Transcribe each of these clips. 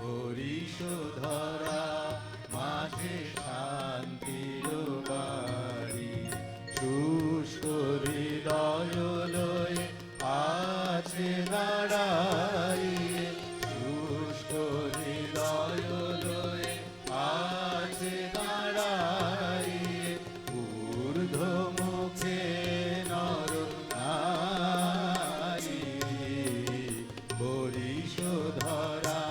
হরিশোধরা মাঝে শান্তির বাড়ি, শুষ্ক হৃদয় লয়ে আছে দাঁড়াইয়ে, শুষ্ক হৃদয় লয়ে আছে দাঁড়াইয়ে, ঊর্ধ্ব মুখে নর নারী, হরিশোধরা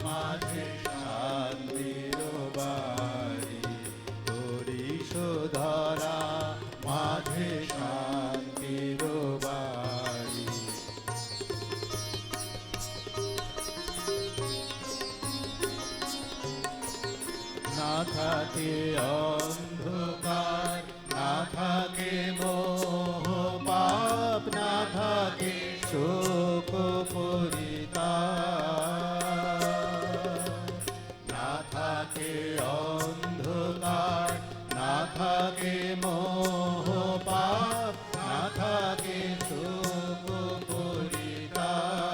মাঝে শান্তির বাড়ি, হরিশোধরা মাঝে শান্তির বাড়ি। না থাকে অন্ধকার, না থাকে মোহ পাপ, না থাকে শোক পরিতাপ, না থাকে অন্ধকার, না থাকে মোহ পাপ, না থাকে শোক পরিতাপ।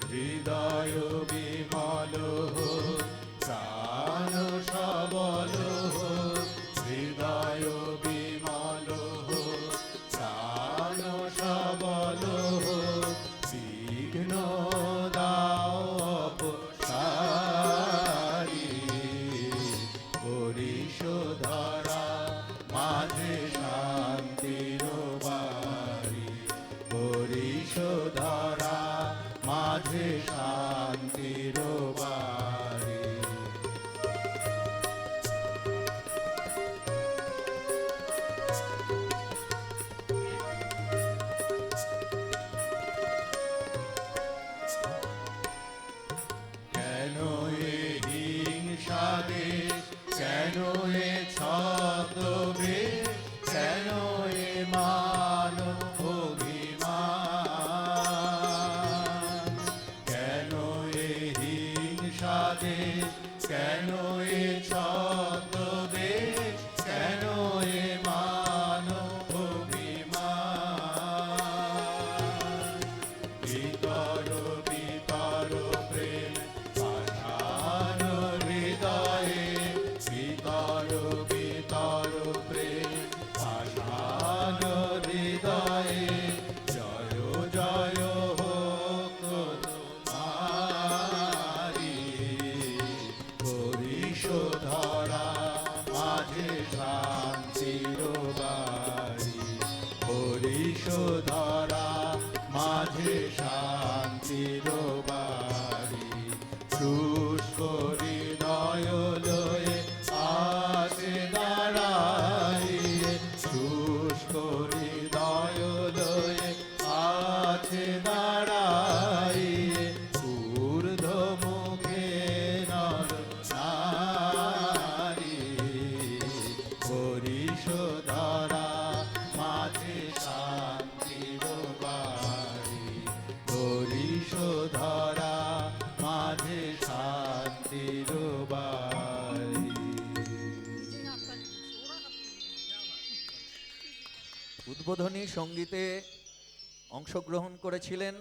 হৃদয় বিমল হোক, প্রাণ সবল হোক, হৃদয় বিমল হোক, প্রাণ সবল হোক, বিঘ্ন দাও অপসারি, হরিশোধরা মাঝে শান্তির বাড়ি, হরিশোধরা মাঝে শান্তির বাড়ি। কেন এ হিংসা দেশ, কেন এ ছদ্মবেশ, কেন এ মান অভিমান, কেন এ হিংসা দেশ, কেন এ ছদ্মবেশ, কেন এ মান অভিমান। ভিতর ভিতর প্রেম পাষাণ হৃদয়ে, ভিতর ভিতর প্রেম পাষাণ হৃদয়ে, জয় জয় হোক তোমারি, হরিশোধরা মাঝে শান্তির বাড়ি, হরিশোধরা মাঝে শান্তির বাড়ি। শুষ্ক হৃদয় লয়ে আছে দাঁড়াইয়ে, শুষ্ক হৃদয় লয়ে আছে দাঁড়াইয়ে, ঊর্ধ্ব মুখে নর নারী, হরিশোধরা মাঝে শান্তির বাড়ি, হরিশোধরা মাঝে শান্তির বাড়ি। উদ্বোধনী সঙ্গীতে অংশগ্রহণ করেছিলেন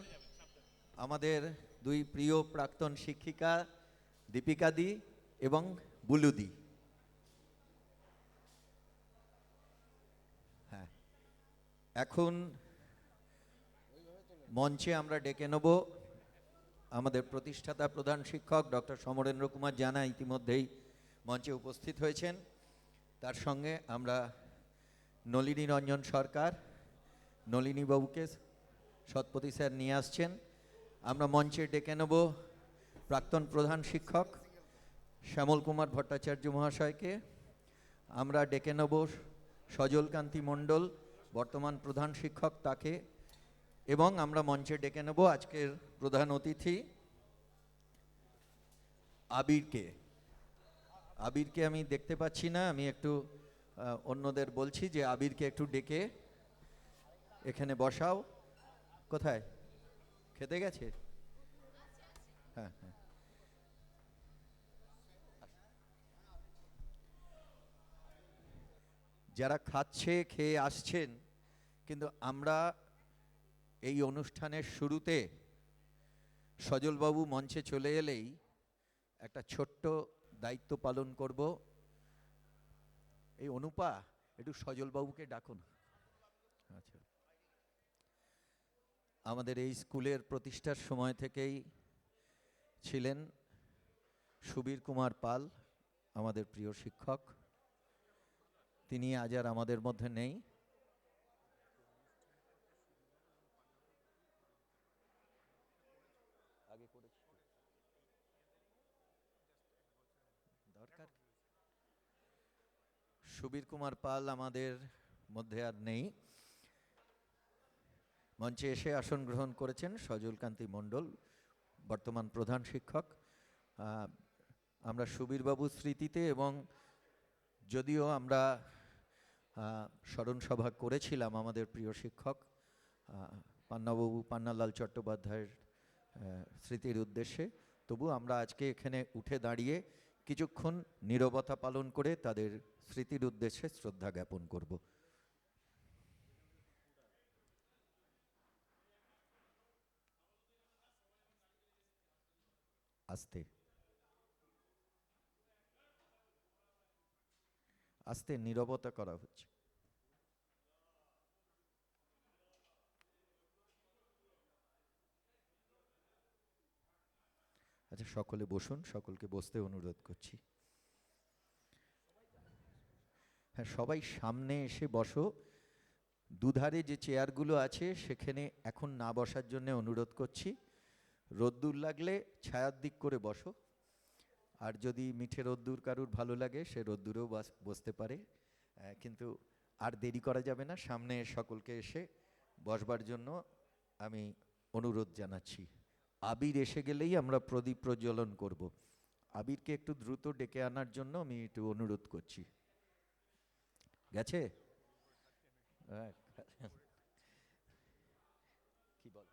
আমাদের দুই প্রিয় প্রাক্তন শিক্ষিকা দীপিকাদি এবং বুলুদি। হ্যাঁ, এখন মঞ্চে আমরা ডেকে নেব আমাদের প্রতিষ্ঠাতা প্রধান শিক্ষক ডক্টর সমরেন্দ্র কুমার জানা ইতিমধ্যেই মঞ্চে উপস্থিত হয়েছেন। তার সঙ্গে আমরা নলিনী রঞ্জন সরকার, নলিনী বাবুকে সৎপতি স্যার নিয়ে আসছেন। আমরা মঞ্চে ডেকে নেব প্রাক্তন প্রধান শিক্ষক শ্যামল কুমার ভট্টাচার্য মহাশয়কে, আমরা ডেকে নেব সজলকান্তি মণ্ডল বর্তমান প্রধান শিক্ষক তাকে, এবং আমরা মঞ্চে ডেকে নেব আজকের প্রধান অতিথি আবিরকে। আবিরকে আমি দেখতে পাচ্ছি না, আমি একটু অন্যদের বলছি যে আবিরকে একটু ডেকে এখানে বসাও। কোথায়? খেতে গেছে? হ্যাঁ হ্যাঁ, যারা খাচ্ছে খেয়ে আসছেন, কিন্তু আমরা এই অনুষ্ঠানের শুরুতে সজলবাবু মঞ্চে চলে এলেই একটা ছোট্ট দায়িত্ব পালন করব। এই অনুপা, একটু সজলবাবুকে ডাকুন। আচ্ছা, আমাদের এই স্কুলের প্রতিষ্ঠার সময় থেকেই ছিলেন সুবীর কুমার পাল, আমাদের প্রিয় শিক্ষক। তিনি আজ আর আমাদের মধ্যে নেই। আগে করেছি দরকার। সুবীর কুমার পাল আমাদের মধ্যে আর নেই। মঞ্চে এসে আসন গ্রহণ করেছেন সজলকান্তি মণ্ডল, বর্তমান প্রধান শিক্ষক। আমরা সুবীরবাবুর স্মৃতিতে এবং যদিও আমরা স্মরণ সভা করেছিলাম আমাদের প্রিয় শিক্ষক পান্নাবাবু পান্নালাল চট্টোপাধ্যায়ের স্মৃতির উদ্দেশ্যে, তবু আমরা আজকে এখানে উঠে দাঁড়িয়ে কিছুক্ষণ নীরবতা পালন করে তাদের স্মৃতির উদ্দেশ্যে শ্রদ্ধা জ্ঞাপন করব। আস্তে আস্তে নীরবতা করা হচ্ছে। আচ্ছা, সকলে বসুন, সকলকে বসতে অনুরোধ করছি। হ্যাঁ, সবাই সামনে এসে বসো। দুধারে যে চেয়ারগুলো আছে সেখানে এখন না বসার জন্য অনুরোধ করছি। রোদ্দুর লাগলে ছায়ার দিক করে বসো, আর যদি মিঠে রোদ্দুর কারুর ভালো লাগে সে রোদ্দুরেও বসতে পারে, কিন্তু আর দেরি করা যাবে না। সামনে সকলকে এসে বসবার জন্য আমি অনুরোধ জানাচ্ছি। আবির এসে গেলেই আমরা প্রদীপ প্রজ্বলন করব। আবিরকে একটু দ্রুত ডেকে আনার জন্য আমি একটু অনুরোধ করছি। গেছে? কি বল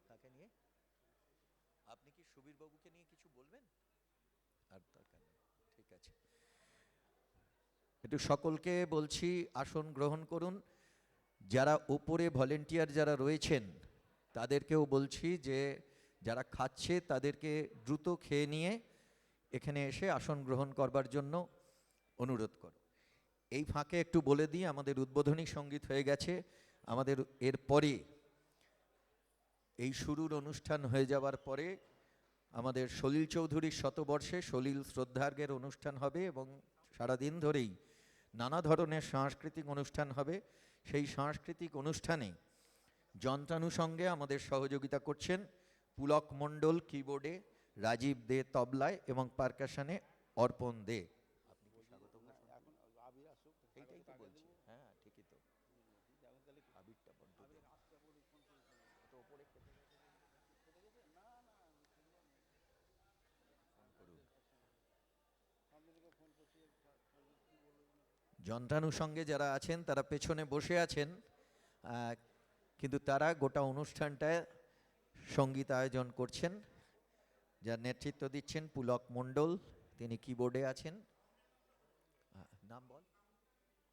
তাকে নিয়ে? আপনি কি সুবীর বাবুকে নিয়ে কিছু বলবেন? আর দরকার নেই, ঠিক আছে। একটু সকলকে বলছি আসন গ্রহণ করুন। যারা ওপরে ভলেন্টিয়ার যারা রয়েছেন তাদেরকেও বলছি যে যারা খাচ্ছে তাদেরকে দ্রুত খেয়ে নিয়ে এখানে এসে আসন গ্রহণ করবার জন্য অনুরোধ করো। এই ফাঁকে একটু বলে দিই, আমাদের উদ্বোধনী সঙ্গীত হয়ে গেছে। আমাদের এরপরে এই শুরুর অনুষ্ঠান হয়ে যাওয়ার পরে আমাদের সলিল চৌধুরীর শতবর্ষে সলিল শ্রদ্ধার্ঘ্যের অনুষ্ঠান হবে এবং সারাদিন ধরেই নানা ধরনের সাংস্কৃতিক অনুষ্ঠান হবে। সেই সাংস্কৃতিক অনুষ্ঠানে যন্ত্রানুষঙ্গে আমাদের সহযোগিতা করছেন পুলক মণ্ডল কিবোর্ডে, রাজীব দে তবলায় এবং পারকাশনে অর্পণ দে। আপনি কি স্বাগত ভাষণ? এইটাই তো বলছি। হ্যাঁ, ঠিকই তো। আবিরটা বড্ড দে। তো ওপরে কেটে ফোন করুন। যন্ত্রানুষঙ্গে যারা আছেন তারা পেছনে বসে আছেন, কিন্তু তারা গোটা অনুষ্ঠানটায় সঙ্গীত আয়োজন করছেন। যার নেতৃত্ব দিচ্ছেন পুলক মণ্ডল, তিনি কিবোর্ডে আছেন। নাম বল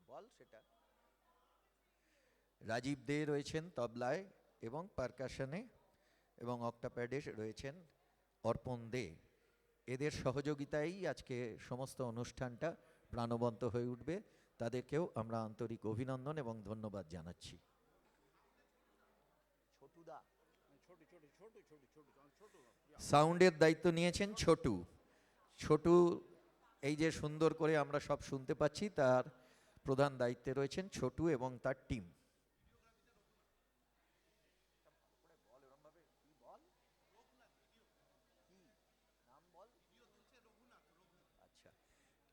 বল সেটা। রাজীব দে রয়েছেন তবলায় এবং পারকাশনে, এবং অক্টাপ্যাডে রয়েছেন অর্পণ দে। এদের সহযোগিতায় আজকে সমস্ত অনুষ্ঠানটা প্রাণবন্ত হয়ে উঠবে। তাদেরকেও আমরা আন্তরিক অভিনন্দন এবং ধন্যবাদ জানাচ্ছি। সাউন্ডের দায়িত্ব নিয়েছেন ছোটু। ছোটু এই যে সুন্দর করে আমরা সব শুনতে পাচ্ছি তার প্রধান দায়িত্বে রয়েছেন ছোটু এবং তার টিম। আচ্ছা,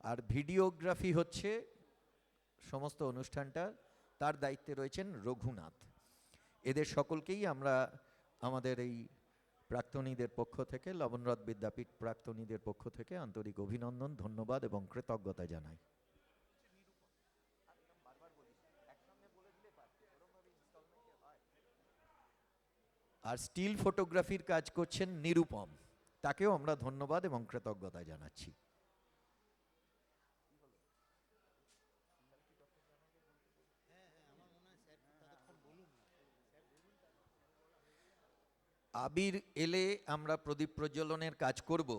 আর ভিডিওগ্রাফি হচ্ছে সমস্ত অনুষ্ঠানটা, তার দায়িত্বে রয়েছেন রঘুনাথ। এদের সকলকেই আমরা আমাদের এই প্রাক্তনীদের পক্ষ থেকে, লবণরথ বিদ্যাপীঠ প্রাক্তনীদের পক্ষ থেকে আন্তরিক অভিনন্দন, ধন্যবাদ এবং কৃতজ্ঞতা জানাই। আর স্টিল ফটোগ্রাফির কাজ করছেন নিরুপম, তাকেও আমরা ধন্যবাদ এবং কৃতজ্ঞতা জানাচ্ছি। আবির এলে আমরা প্রদীপ প্রজ্বলনের কাজ করব,